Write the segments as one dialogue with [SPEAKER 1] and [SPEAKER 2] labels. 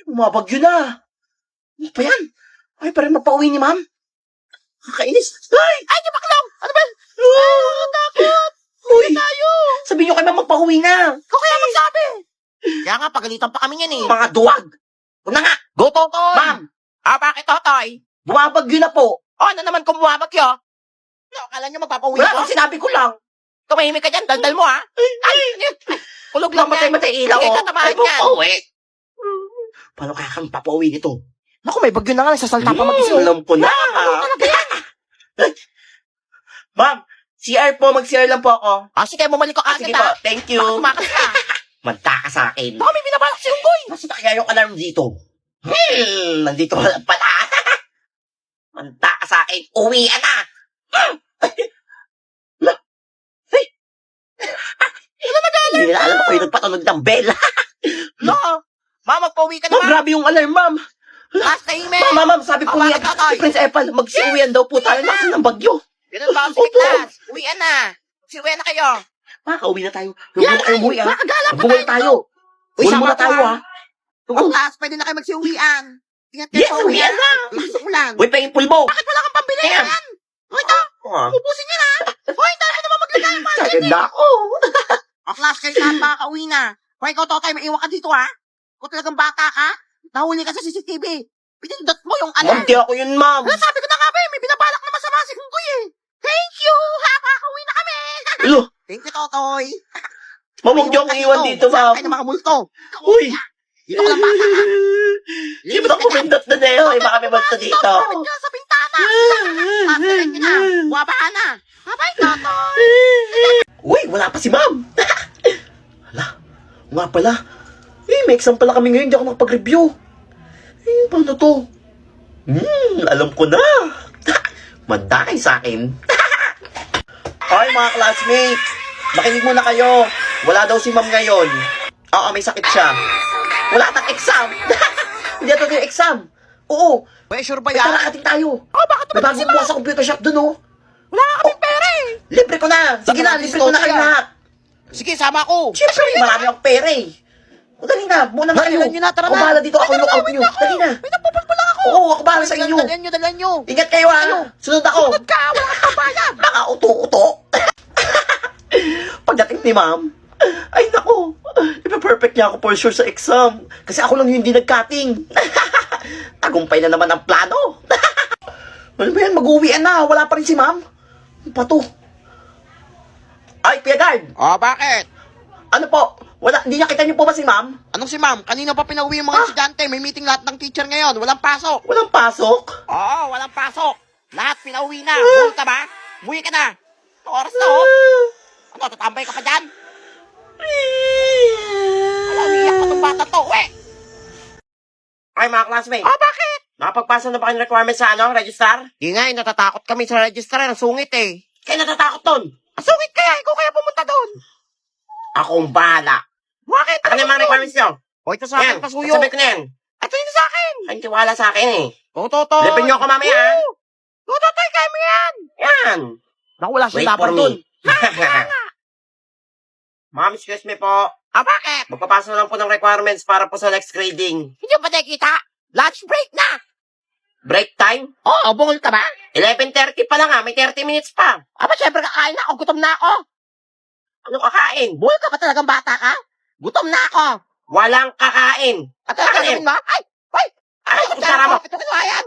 [SPEAKER 1] Bumabagyo na. Ano pa yan? Ay, parang mapauwi ni ma'am. Kakainis. Ay!
[SPEAKER 2] Ay, di baklong! Ano ba?
[SPEAKER 1] Takot! Uy!
[SPEAKER 2] Tayo!
[SPEAKER 1] Sabihin nyo kay ma'am magpauwi na.
[SPEAKER 2] Ikaw kaya magsabi. Kaya nga, pagalitan pa kami yan eh.
[SPEAKER 1] Mga duwag. Una nga.
[SPEAKER 2] Go, Totoy!
[SPEAKER 1] Ma'am,
[SPEAKER 2] Bakit, Totoy?
[SPEAKER 1] bumabagyo na po.
[SPEAKER 2] Ano naman kung bumabagyo? Ano, akala nyo magpapauwi
[SPEAKER 1] Wala
[SPEAKER 2] ko?
[SPEAKER 1] kang sinabi ko lang.
[SPEAKER 2] Tumahimik ka dyan, daldal mo ha? Ay, kulog lang yan.
[SPEAKER 1] Mamatay-matay ilaw.
[SPEAKER 2] Hindi
[SPEAKER 1] oh.
[SPEAKER 2] ka tamahan
[SPEAKER 1] Ay,
[SPEAKER 2] yan.
[SPEAKER 1] magpauwi. Paano kaya kami papauwi nito?
[SPEAKER 2] Naku, may bagyo na nga, nagsasalta pa mag-isip.
[SPEAKER 1] Alam ko na.
[SPEAKER 2] Talaga yan.
[SPEAKER 1] Ma'am, CR po. Mag-CR lang po ako.
[SPEAKER 2] Sige, bumalik ko agad
[SPEAKER 1] Sige po.
[SPEAKER 2] ha.
[SPEAKER 1] Thank you.
[SPEAKER 2] Baka tumakas ka.
[SPEAKER 1] Manta ka sa akin.
[SPEAKER 2] Baka may binabalak si Unggoy.
[SPEAKER 1] Nasaan kaya yung alarm dito? Nandito ka lang pala. Manta ka sa akin. Uwian na. Hindi nila alam ako yung nagpatunog ng bell.
[SPEAKER 2] No. Ma'am, magpauwi ka na,
[SPEAKER 1] Ma'am,
[SPEAKER 2] ma'am.
[SPEAKER 1] grabe yung alarm, ma'am.
[SPEAKER 2] Last time, eh.
[SPEAKER 1] Ma'am, sabi po niya,
[SPEAKER 2] Bakit, Totoy?
[SPEAKER 1] si Prince Epal, magsiuwian daw po tayo. Nasaan ang bagyo?
[SPEAKER 2] Ganun ba? Sige,
[SPEAKER 1] Opo.
[SPEAKER 2] class. Uwian na. Sinuwi na kayo.
[SPEAKER 1] Makakauwi na tayo. Huwag mo kayo umuwi, ah.
[SPEAKER 2] Makagala pa
[SPEAKER 1] Magbuhay tayo.
[SPEAKER 2] Uy,
[SPEAKER 1] Huwag
[SPEAKER 2] sama
[SPEAKER 1] muna
[SPEAKER 2] ko,
[SPEAKER 1] tayo,
[SPEAKER 2] ah.
[SPEAKER 1] ah.
[SPEAKER 2] Oh, class, pwede na kayo magsiuwian. Ingat kayo
[SPEAKER 1] Yes,
[SPEAKER 2] sa
[SPEAKER 1] uwian na.
[SPEAKER 2] Lakas ng ulan.
[SPEAKER 1] Uy, pahing pulbo.
[SPEAKER 2] Bakit wala kang pambili
[SPEAKER 1] Ayan.
[SPEAKER 2] yan? Hoy, ito. Ubusin niya na. Hoy, tayo naman maglagay.
[SPEAKER 1] Kaganda ako.
[SPEAKER 2] Oh, class, kayo lahat makakauwi na. Hoy, ikaw, Totoy, maiwan ka dito, ha? Kung talagang bata ka, nahuli ka sa CCTV. Pinindot mo yung
[SPEAKER 1] Ma'am,
[SPEAKER 2] alarm.
[SPEAKER 1] di ako yun, ma'am.
[SPEAKER 2] Sabi ko na nga ba, may binabalak na masama si Hunggoy eh. Thank you, ha? Makakauwi na kami.
[SPEAKER 1] Alo,
[SPEAKER 2] Thank you, Totoy.
[SPEAKER 1] ma'am, huwag niyo akong iwan dito, ma'am.
[SPEAKER 2] Ay, na mga multo.
[SPEAKER 1] Uy.
[SPEAKER 2] Dito ka lang bata, ha?
[SPEAKER 1] Di ba ako pumindot na Neo? Ay, baka may multo dito.
[SPEAKER 2] Kapit ka sa bintana. Papirin ka na. Buwabahan na. Babay, Totoy.
[SPEAKER 1] Uy, wala pa si ma'am. Hala, nga pala. May exam pala kami ngayon, hindi ako nakapag-review. Paano to? Alam ko na. Manda kayo sa akin. Hoy, mga classmates. Makinig muna kayo. Wala daw si ma'am ngayon. Oo, may sakit siya. Wala tang exam. Hindi ito yung exam. Oo.
[SPEAKER 2] Uy, sure ba
[SPEAKER 1] May
[SPEAKER 2] yan?
[SPEAKER 1] tarakating tayo.
[SPEAKER 2] Oh, bakit
[SPEAKER 1] May bagong bukas sa computer shop dun, oh.
[SPEAKER 2] Wala ka kaming pera eh.
[SPEAKER 1] Libre ko na. Sige na, libre ko na kayo lahat.
[SPEAKER 2] Sige, sama ko.
[SPEAKER 1] Siyempre, marami akong pera eh. O, dali na. Muna na kayo.
[SPEAKER 2] Dalihan nyo na, tara
[SPEAKER 1] Ako
[SPEAKER 2] na.
[SPEAKER 1] bahala dito. Ako yung out nyo. Dali na.
[SPEAKER 2] May napupulpul lang ako.
[SPEAKER 1] Oo, ako bahala sa inyo.
[SPEAKER 2] Dalihan nyo.
[SPEAKER 1] Ingat kayo, ha. Sunod ako.
[SPEAKER 2] Sunod ka, wala kang pabayan.
[SPEAKER 1] Mga uto-uto. Pagdating ni ma'am, ay nako, ipa-perfect niya ako for sure sa exam. Kasi ako lang yung hindi nag-cutting. Tagumpay na naman ang plano. Ano ba yan? Mag-uwian na. Wala pa rin si ma'am. Ano pa to? Ay, Kuya Guard.
[SPEAKER 2] Oh, bakit?
[SPEAKER 1] Ano po? Wala, hindi niya kita niyo po ba si ma'am?
[SPEAKER 2] Anong si ma'am? Kanina pa pinauwi yung mga estudyante. May meeting lahat ng teacher ngayon. Walang pasok.
[SPEAKER 1] Walang pasok?
[SPEAKER 2] Oo, walang pasok. Lahat pinauwi na. Buhay ka ba? Buhay ka na. Oras na, oh. Ano, tatambay ka pa dyan? Alam, iyak pa itong bata to, we.
[SPEAKER 1] Ay, mga classmates.
[SPEAKER 2] Oh, bakit?
[SPEAKER 1] Nakapagpasa na ba kayo ng requirements sa registrar?
[SPEAKER 2] Di nga, natatakot kami sa registrar. Ang sungit eh.
[SPEAKER 1] Kayo natatakot doon.
[SPEAKER 2] Ang sungit kaya. Ikaw kaya pumunta doon.
[SPEAKER 1] Akong bahala.
[SPEAKER 2] Bakit?
[SPEAKER 1] Ano yung mga requirements nyo?
[SPEAKER 2] O, ito sa akin, pasuyo.
[SPEAKER 1] Sabi ko na yan.
[SPEAKER 2] Ito yun sa akin.
[SPEAKER 1] Ay, tiwala sa akin eh.
[SPEAKER 2] O, Totoy.
[SPEAKER 1] Lipin nyo ako mamaya, ha?
[SPEAKER 2] O, Totoy, kaya mo yan.
[SPEAKER 1] Yan.
[SPEAKER 2] Naku, wala
[SPEAKER 1] Wait
[SPEAKER 2] sila
[SPEAKER 1] for
[SPEAKER 2] pa doon.
[SPEAKER 1] me. Ma'am, excuse me po.
[SPEAKER 2] Bakit?
[SPEAKER 1] Magpapasa lang po ng requirements para po sa next grading.
[SPEAKER 2] Hindi ba tayo kita? Lunch break na.
[SPEAKER 1] Break time?
[SPEAKER 2] Oo, bungol ka ba?
[SPEAKER 1] 11:30 pa lang ha. May 30 minutes pa.
[SPEAKER 2] Siyempre kakain na ako. Gutom na ako.
[SPEAKER 1] Ano kakain?
[SPEAKER 2] Bungol ka ba talagang bata ka? Gutom na ako.
[SPEAKER 1] Walang kakain.
[SPEAKER 2] At ano gagawin mo? Ay!
[SPEAKER 1] Ay, kutsara mo.
[SPEAKER 2] Ito kinuha yan.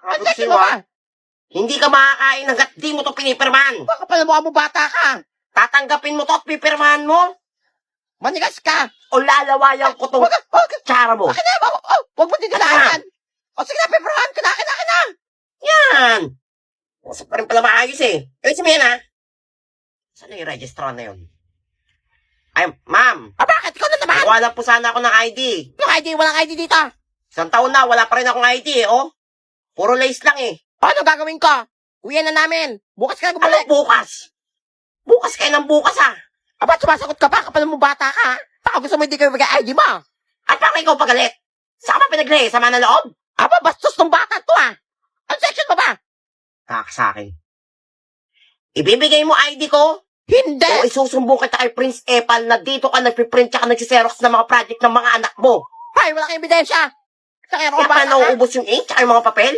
[SPEAKER 1] Ano
[SPEAKER 2] Ay,
[SPEAKER 1] sino ha? Hindi ka makakain hanggat di mo to pinipirmahan.
[SPEAKER 2] Baka pala mukha mo bata ka.
[SPEAKER 1] Tatanggapin mo to at pipirmahan mo.
[SPEAKER 2] Manigas ka.
[SPEAKER 1] O lalawayan ko tong
[SPEAKER 2] Wag.
[SPEAKER 1] kutsara mo.
[SPEAKER 2] Akin na. Huwag mo dinalayan. O sige na, peperahan ka na. Akin na.
[SPEAKER 1] Yan. Kasi pa rin pala maayos eh. Ayun sabihin ha. Saan na yung registrar na yun? Ay, ma'am.
[SPEAKER 2] Bakit? Ikaw na naman.
[SPEAKER 1] Wala po sana ako ng ID.
[SPEAKER 2] Yung ID, walang ID dito.
[SPEAKER 1] Isang taon na, wala pa rin akong ID eh, oh. Puro lace lang eh.
[SPEAKER 2] Ano gagawin ko? Uwian na namin. Bukas ka na bumalik.
[SPEAKER 1] Ano bukas? Bukas kayo ng bukas ah.
[SPEAKER 2] Sumasagot ka pa kapag mo bata ka. Baka gusto mo hindi kayo mag-ID mo.
[SPEAKER 1] At bakit ikaw pagalit? Saan ka pa pinaglay? Sama ng loob?
[SPEAKER 2] Bastos ng bata to Ano section mo ba?
[SPEAKER 1] Sa akin. Ibibigay mo ID ko?
[SPEAKER 2] Hindi.
[SPEAKER 1] O isusumbong kita kay Prince Epal na dito ka nagpiprint tsaka nagsiserox ng mga project ng mga anak mo.
[SPEAKER 2] Hoy, wala kang ebidensya. Kaya ako
[SPEAKER 1] Eh, paano ubos yung ink tsaka yung mga papel?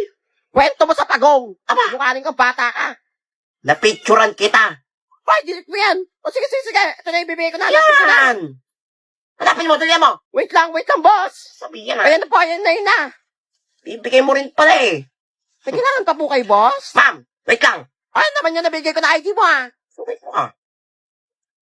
[SPEAKER 2] Kwento mo sa pagong. Aba, mukha rin kang bata ka.
[SPEAKER 1] Napicturan kita.
[SPEAKER 2] Hoy, delete mo yan. O sige. Ito na yung bibigay ko na. Hanapin ko na.
[SPEAKER 1] Yan! Hanapin mo, dali mo.
[SPEAKER 2] Wait lang, boss.
[SPEAKER 1] Sabihin na.
[SPEAKER 2] Ayan na po, ayan na.
[SPEAKER 1] Bibigay mo rin pala eh.
[SPEAKER 2] May kailangan pa po kay boss?
[SPEAKER 1] Ma'am, wait lang.
[SPEAKER 2] Ay, naman yung nabigay ko na ID mo, ah.
[SPEAKER 1] Wait mo ah.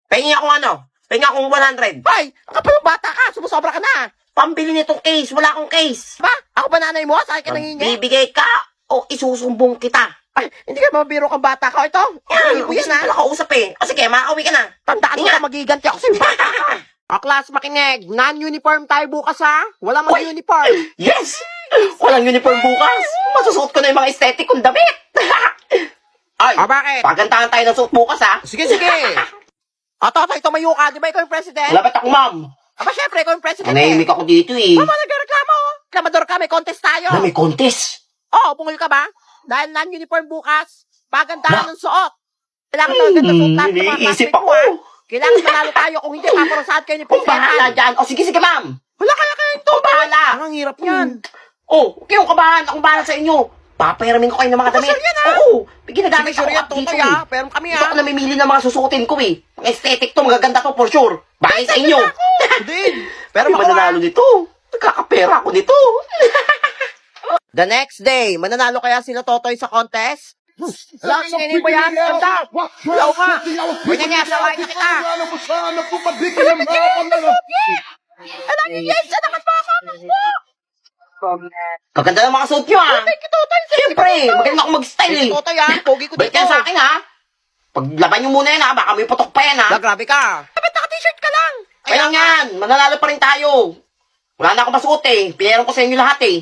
[SPEAKER 1] Pahingi akong ano? Pahingi akong 100.
[SPEAKER 2] Hoy, ang kapal ng bata ka. Sumusobra ka na.
[SPEAKER 1] Pambili nitong case. Wala akong case.
[SPEAKER 2] Ba? Ako ba nanay mo? Sa akin ka nangingi?
[SPEAKER 1] Bibigay ka o isusumbong kita.
[SPEAKER 2] Ay, hindi ka mabiro kang bata ka. Ito,
[SPEAKER 1] Yan,
[SPEAKER 2] hindi ko yan,
[SPEAKER 1] gusto
[SPEAKER 2] ha.
[SPEAKER 1] ko kausap eh. O sige, makakauwi ka na.
[SPEAKER 2] Tandaan mo
[SPEAKER 1] Ingat.
[SPEAKER 2] na magiganti ako sa'yo, bata ka. Class, makinig. Non-uniform tayo bukas, ha? Wala
[SPEAKER 1] Uy.
[SPEAKER 2] mag-uniform.
[SPEAKER 1] Yes! Walang uniform bukas. Masusuot ko na yung mga aesthetic kong damit. Ay,
[SPEAKER 2] Bakit?
[SPEAKER 1] pagantahan tayo ng suot bukas ha.
[SPEAKER 2] Sige. Toto, tumayo ka. Di ba ikaw yung president?
[SPEAKER 1] Labat ako, ma'am.
[SPEAKER 2] Siyempre, ikaw yung president,
[SPEAKER 1] Nanahimik ako dito eh.
[SPEAKER 2] Mama, nagreklamo. Reklamador ka, may contest tayo.
[SPEAKER 1] May contest.
[SPEAKER 2] Bungol ka ba? Dahil non-uniform bukas, pagandahan ng suot. Kailangan talaga ng suot lahat ng mga
[SPEAKER 1] Iniisip
[SPEAKER 2] classmate mo,
[SPEAKER 1] ako.
[SPEAKER 2] ha? Kailangan manalo tayo kung hindi paparusahan kayo ni
[SPEAKER 1] Kung bahala
[SPEAKER 2] President.
[SPEAKER 1] dyan. O sige, ma'am.
[SPEAKER 2] Wala kaya ito.
[SPEAKER 1] Kung bahala.
[SPEAKER 2] Ang hirap yan.
[SPEAKER 1] Oh, huwag kayong kabahan. Akong bahala sa inyo. Papayaramin ko kayo ng mga damit.
[SPEAKER 2] Sure yan, ha?
[SPEAKER 1] Oo. Ginagamit
[SPEAKER 2] Sure
[SPEAKER 1] ako
[SPEAKER 2] yan,
[SPEAKER 1] dito
[SPEAKER 2] tutoy,
[SPEAKER 1] eh.
[SPEAKER 2] ha? Pero kami,
[SPEAKER 1] Dito ako namimili ng mga susuotin ko eh. Mga aesthetic to, magaganda to for sure. Bagay sa inyo.
[SPEAKER 2] Din. Pero
[SPEAKER 1] Pero mananalo nito. Nagkakapera ako nito.
[SPEAKER 2] The next day, mananalo kaya sila Totoy sa contest? Wala, singinin mo yan. Ganda. Wala ka. Pwede niya, sawain na kita. Alam niyo, yes, siya naman po ako.
[SPEAKER 1] Kaganda ng mga suot nyo ah.
[SPEAKER 2] Thank you, Totoy.
[SPEAKER 1] Siyempre, magaling ako mag-style eh.
[SPEAKER 2] Totoy, ha? Pogi ko
[SPEAKER 1] Balik
[SPEAKER 2] dito.
[SPEAKER 1] yan sa akin ha. Paglaban nyo muna yan ha, baka may putok pa yan ha.
[SPEAKER 2] Grabe ka. Dapat naka-t-shirt ka lang.
[SPEAKER 1] Kaya yan, mananalo pa rin tayo. Wala na ako masuot eh. Pinayaran ko sa inyo lahat eh.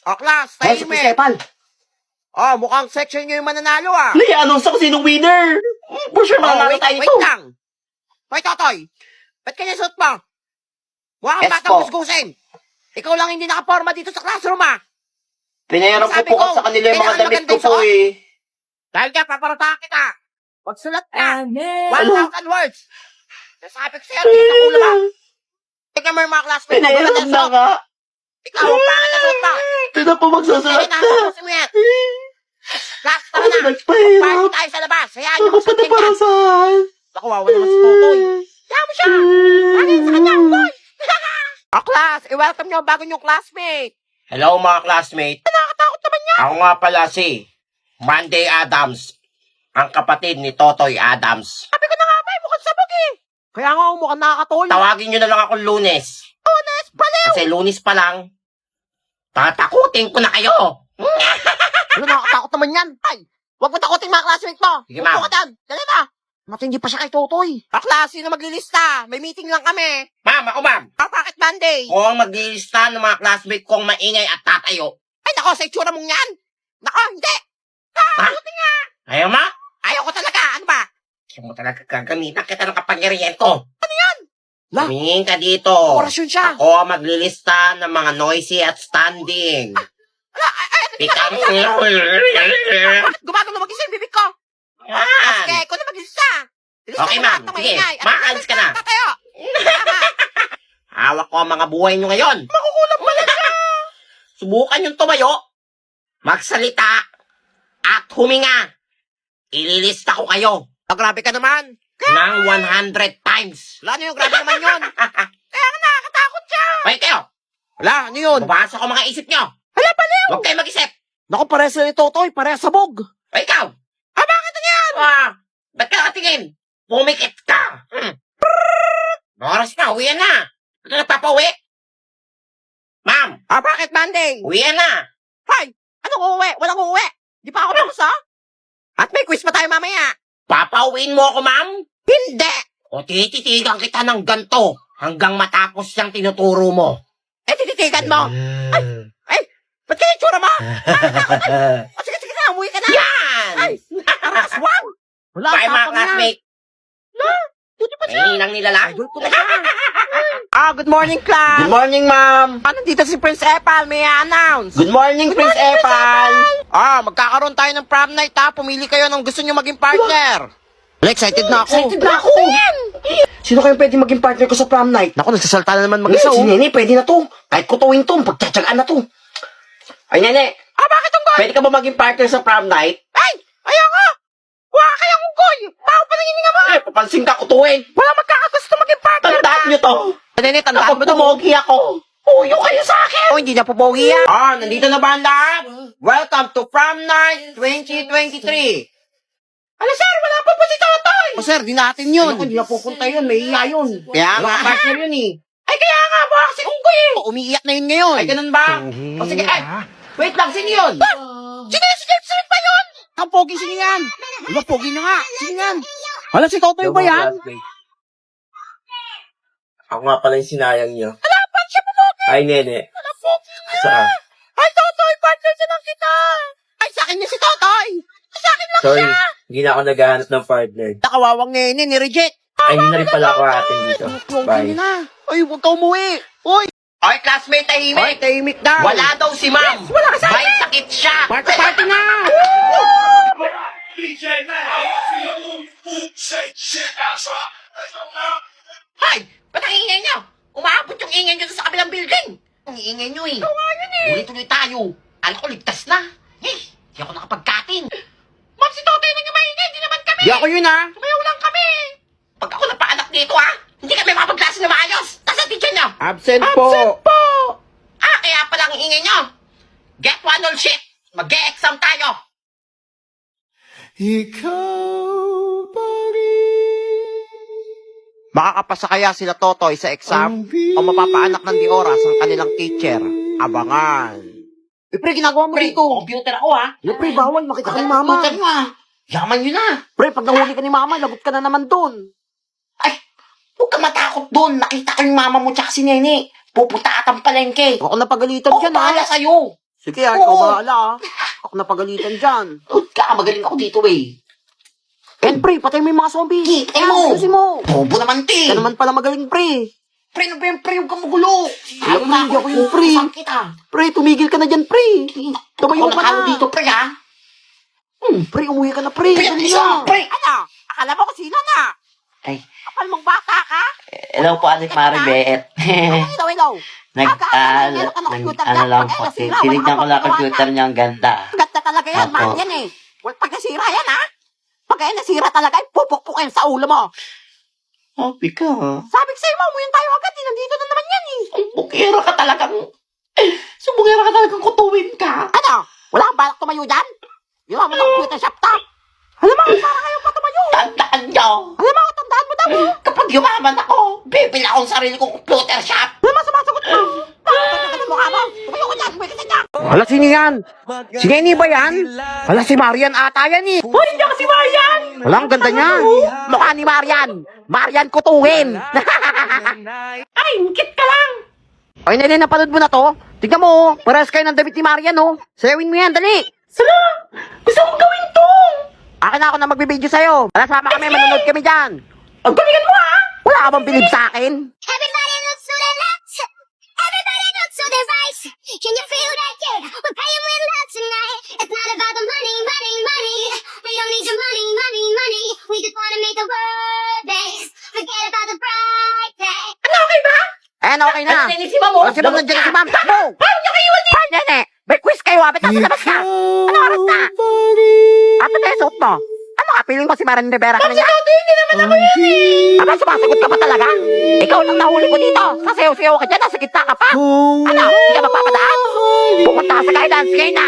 [SPEAKER 2] Class,
[SPEAKER 1] Ay, si
[SPEAKER 2] tahimik.
[SPEAKER 1] Prisepal.
[SPEAKER 2] Mukhang section nyo yung mananalo, ah.
[SPEAKER 1] Nai-announce ako sinong winner. For sure, mananalo tayo
[SPEAKER 2] wait
[SPEAKER 1] nito.
[SPEAKER 2] lang. Hoy, Totoy. Ba't kanya suot mo? Mukha kang
[SPEAKER 1] Yes
[SPEAKER 2] batang
[SPEAKER 1] po.
[SPEAKER 2] gusgusin. Ikaw lang hindi nakaporma dito sa classroom, ah.
[SPEAKER 1] Pinayaran ko
[SPEAKER 2] Sabi
[SPEAKER 1] po
[SPEAKER 2] ko,
[SPEAKER 1] sa kanila yung mga
[SPEAKER 2] kailangan
[SPEAKER 1] damit ko
[SPEAKER 2] magandang
[SPEAKER 1] po
[SPEAKER 2] suot.
[SPEAKER 1] eh.
[SPEAKER 2] Dahil ka, paparatahan kita. Magsulat ka. 1,000 words. Nasabi ko sa'yo, tingin sa ulo mo. Tingnan mo yung mga classmates mo.
[SPEAKER 1] Pinayaran
[SPEAKER 2] magandang
[SPEAKER 1] na
[SPEAKER 2] suot.
[SPEAKER 1] nga.
[SPEAKER 2] Ikaw, ang pangit na suot mo.
[SPEAKER 1] Ito na po magsusulat
[SPEAKER 2] Sige,
[SPEAKER 1] na.
[SPEAKER 2] nakapusin mo yan. Class, tara na. Party
[SPEAKER 1] Nagpahirap.
[SPEAKER 2] tayo sa labas. Hayaan nyo
[SPEAKER 1] Ako pa
[SPEAKER 2] magsuot
[SPEAKER 1] na
[SPEAKER 2] yan.
[SPEAKER 1] para saan?
[SPEAKER 2] Naku, wawa naman si Totoy. Kaya mo siya. Bagay sa kanya, boy. Class, i-welcome nyo ang bago nyong classmate.
[SPEAKER 1] Hello mga classmate.
[SPEAKER 2] Nakakatakot naman niya.
[SPEAKER 1] Ako nga pala si Monday Adams. Ang kapatid ni Totoy Adams.
[SPEAKER 2] Sabi ko na nga ba, mukhang sabog eh. Kaya nga, mukhang nakakatulog.
[SPEAKER 1] Tawagin nyo na lang ako Lunes.
[SPEAKER 2] Lunes, baliw.
[SPEAKER 1] Kasi Lunes pa lang, tatakutin ko na kayo.
[SPEAKER 2] Ano, nakakatakot naman yan. Ay, huwag mo takutin mga classmate mo.
[SPEAKER 1] Sige, ma'am.
[SPEAKER 2] Upo ka dyan. Dali na. Matindi pa siya kay Totoy. Klase na maglilista. May meeting lang kami.
[SPEAKER 1] Ma'am, ako ma'am.
[SPEAKER 2] Bakit Monday?
[SPEAKER 1] Kung ang maglilista ng mga classmate kong maingay at tatayo.
[SPEAKER 2] Ay, nako, sa itsura mong yan. Nako, hindi.
[SPEAKER 1] Ayaw ma?
[SPEAKER 2] Ayaw ko talaga. Ano ba?
[SPEAKER 1] Ayaw mo talaga gagamitan kita ng kapangyarihan ko.
[SPEAKER 2] Ano yan? La,
[SPEAKER 1] Tumingin ka dito.
[SPEAKER 2] orasyon siya.
[SPEAKER 1] Ako ang maglilista ng mga noisy at standing. Ikaw
[SPEAKER 2] Gumagano mag-isa yung bibig ko.
[SPEAKER 1] Yan.
[SPEAKER 2] Okay, ikaw na maglilista. Ilista
[SPEAKER 1] Okay,
[SPEAKER 2] ko
[SPEAKER 1] ma'am.
[SPEAKER 2] lahat ng
[SPEAKER 1] Sige,
[SPEAKER 2] maingay. At
[SPEAKER 1] maalis ka na.
[SPEAKER 2] Tatayo. Tama.
[SPEAKER 1] Hawak ko ang mga buhay nyo ngayon.
[SPEAKER 2] Makukulam pala siya.
[SPEAKER 1] Subukan yung tumayo, magsalita, at huminga. Ililista ko kayo
[SPEAKER 2] Grabe ka naman.
[SPEAKER 1] ng 100 times.
[SPEAKER 2] Wala, ano yung grabe naman yun? Kaya nga nakakatakot siya.
[SPEAKER 1] Hoy kayo,
[SPEAKER 2] Wala, ano yun?
[SPEAKER 1] mabasa ko mga isip nyo.
[SPEAKER 2] Hala, baliw.
[SPEAKER 1] Huwag kayo mag-isip.
[SPEAKER 2] Naku, pares na ni Totoy. Pares sabog.
[SPEAKER 1] Hoy ikaw.
[SPEAKER 2] Bakit na yan?
[SPEAKER 1] Ba't ka nakatingin? Pumikit ka. Oras na, uwian na. Ba't ka nagpapauwi? Ma'am,
[SPEAKER 2] Bakit Monday?
[SPEAKER 1] uwian na.
[SPEAKER 2] Hoy, anong uuwi? Walang uuwi. Di pa ako tapos, ha? At may quiz pa tayo mamaya.
[SPEAKER 1] Papauwiin mo ako, ma'am?
[SPEAKER 2] Hindi.
[SPEAKER 1] O tititigan kita ng ganto hanggang matapos yung tinuturo mo.
[SPEAKER 2] Tititigan mo. Ba't kaya yung tsura mo? Sige na, umuwi ka na.
[SPEAKER 1] Yan!
[SPEAKER 2] Ay, aswang. Wala,
[SPEAKER 1] Bye, mga
[SPEAKER 2] tapang yan.
[SPEAKER 1] classmate.
[SPEAKER 2] Buti pa siya.
[SPEAKER 1] Ay, nang nilala.
[SPEAKER 2] Idol ko na siya. Good morning, class.
[SPEAKER 1] Good morning, ma'am.
[SPEAKER 2] Nandito si Prince Epal, may announce.
[SPEAKER 1] Good morning, Prince Epal.
[SPEAKER 2] Magkakaroon tayo ng prom night, ha? Pumili kayo ng gusto nyo maging partner. Excited na ako.
[SPEAKER 1] Excited na ako. Sino kayo pwede maging partner ko sa prom night?
[SPEAKER 2] Naku, nagsasalta na naman mag-isa,
[SPEAKER 1] Si Nene, pwede na to.
[SPEAKER 2] Kahit kutuin to, pagtsatsagaan na to. Ay, nene. Bakit unggoy? Pwede ka ba maging partner sa prom night? Ay, ayaw nga. Wala kayang unggoy. Bago pa nangininga mo. Papansin ka kutuin. Wala magkakagusto maging partner. Tandaan nyo to. Nene, tandaan mo to. Pumogi ako. Puyo kayo sa akin. Oh, hindi na pupogi yan. Nandito na ba ang lahat? Welcome to prom night 2023. Ano sir, wala pa si Totoy. Sir, di natin yun. Hindi na pupunta yun, may iya yun. Kaya nga, partner yun eh. Ay, kaya nga, baka kasi unggoy eh. Umiiyak na yun ngayon. Ay, ganun ba? O sige, ay, wait lang, sino yun? Sino Smith pa yun? Ang pogi, sino yan? Diba, pogi na nga, sino yan? Wala si Totoy ba yan?
[SPEAKER 3] Ako nga pala yung sinayang niyo.
[SPEAKER 2] Wala, ba't siya pumogi?
[SPEAKER 3] Ay, nene.
[SPEAKER 2] Wala, pogi niya.
[SPEAKER 3] Saan?
[SPEAKER 2] Ay, Totoy, partner siya lang kita. Ay, sa akin niya si Totoy. Sa akin lang
[SPEAKER 3] Sorry,
[SPEAKER 2] siya.
[SPEAKER 3] hindi na ako naghahanap ng partner.
[SPEAKER 2] Nakawawang nene, ni-reject.
[SPEAKER 3] Ay, hindi na rin pala ako atin dito. Bye.
[SPEAKER 2] Ay, huwag ka umuwi. Uy! Ay, classmate, tahimik. Ay, tahimik daw. Wala daw si ma'am. Wala ka sa akin. May sakit siya. Party na. Hay! Ba't ang ingay niyo? Umaabot yung ingay niyo sa kabilang building. Ang ingay niyo eh. Ikaw nga yun eh. Tuloy-tuloy tayo. Alam ko, ligtas na. Eh, di ako nakapagkatin. Ma'am, si Totoy na yung maingay. Di naman kami. Di ako yun ah. Sumayaw lang kami. Pag ako napaanak dito ah, hindi kami makapagklase na maayos. Nasa teacher niyo.
[SPEAKER 3] Absent po.
[SPEAKER 2] Kaya pala ang ingay niyo. Get one all shit. Mag-e-exam tayo. Makakapasa kaya sila Totoy sa exam o mapapaanak ng di oras ang kanilang teacher? Abangan. Pre, ginagawa mo dito. Computer ako ha. Pre, bawal. Makita ka ni mama. Computer mo ha. Yaman yun na. Pre, pag nahuli ka ni mama, lagot ka na naman dun. Ay, huwag ka matakot dun. Nakita ko yung mama mo tsaka si Nene. Pupunta at ang palengke. Ako napagalitan dyan ha. Bahala sa'yo. Sige ha, ikaw bahala ha. Ako napagalitan dyan. Huwag ka, magaling ako dito eh. And pre, patay mo yung mga zombie. Patay mo. Ayusin mo. Bobo naman ti. Ka naman pala magaling pre. Pre, ano ba yung pre? Huwag kang magulo. Alam na ako yung pre. Pre, tumigil ka na dyan pre. Tumayo ka na. Dito pre ha. Pre, umuwi ka na pre. Pre, ano? Akala mo kasi sino na?
[SPEAKER 4] Ay,
[SPEAKER 2] Kapal mong bata ka?
[SPEAKER 4] hello po, Anik Maribet.
[SPEAKER 2] Ilaw.
[SPEAKER 4] Ano lang po, tinignan ko lang computer niya, ang ganda.
[SPEAKER 2] Ganda talaga yan,
[SPEAKER 4] Opo.
[SPEAKER 2] mahal yan eh. Pag nasira yan ha. Pag nasira talaga, pupukpukin sa ulo mo.
[SPEAKER 4] Happy ka.
[SPEAKER 2] Sabi ko sa'yo, mamuyan tayo agad. Nandito na naman yan eh.
[SPEAKER 4] Sumbungera ka talagang... Sumbungera ka talagang kutuwin ka.
[SPEAKER 2] Ano? Wala kang balak tumayo dyan? Ginawa mo ng computer shop ta. Alam mo, para kayo pa tumayo.
[SPEAKER 4] Tandaan niyo.
[SPEAKER 2] Alam mo, tandaan mo daw.
[SPEAKER 4] Kapag yumaman ako, bibili akong sarili kong computer shop.
[SPEAKER 2] Alam mo, sumasagot mo. Bakit ka mukha mo? Tumayo ka dyan, tumayo ka dyan. Hala, sino yan? Si Kenny ba yan? Hala, si Marian ata yan eh. Hoy, hindi ako si Marian. Wala, ang ganda niya. Mukha ni Marian. Marian kutuhin. Ay, ngikit ka lang. Ay, Nene, napanood mo na to? Tignan mo, oh. Parehas kayo ng damit ni Marian, oh. Sayawin mo yan, dali. Sala, gusto kong gawin to. Akin na ako na magbibideo sa'yo. Tara, sama kami, manonood kami dyan. Ang galingan mo, ha? Wala ka bang bilib sa akin?
[SPEAKER 5] Everybody looks to the left. Everybody looks to the right. Can you feel that? Yeah, we're playing with love tonight. It's not about the money, money, money. We don't need your money, money, money. We just wanna make the world dance. Forget about the bright day.
[SPEAKER 2] Ano, okay ba? Ayan, okay na. Ano, Nene, si Ma'am, oh. Si Ma'am, nandiyan si Ma'am. Takbo! Paano niyo kayo ulit? Ay, Nene, may quiz kayo, ha? Ba't nasa labas ka? Ano oras na? Ato tayo suot mo. Ano ka, feeling mo si Marian Rivera ka na niya? Hindi naman ako yan eh. Aba, sumasagot ka pa talaga? Ikaw lang nahuli ko dito. Sasayaw-sayaw ka dyan, nasa gitna ka pa. Ano, hindi ka magpapadaan? Pupunta ka sa guidance, ngayon na.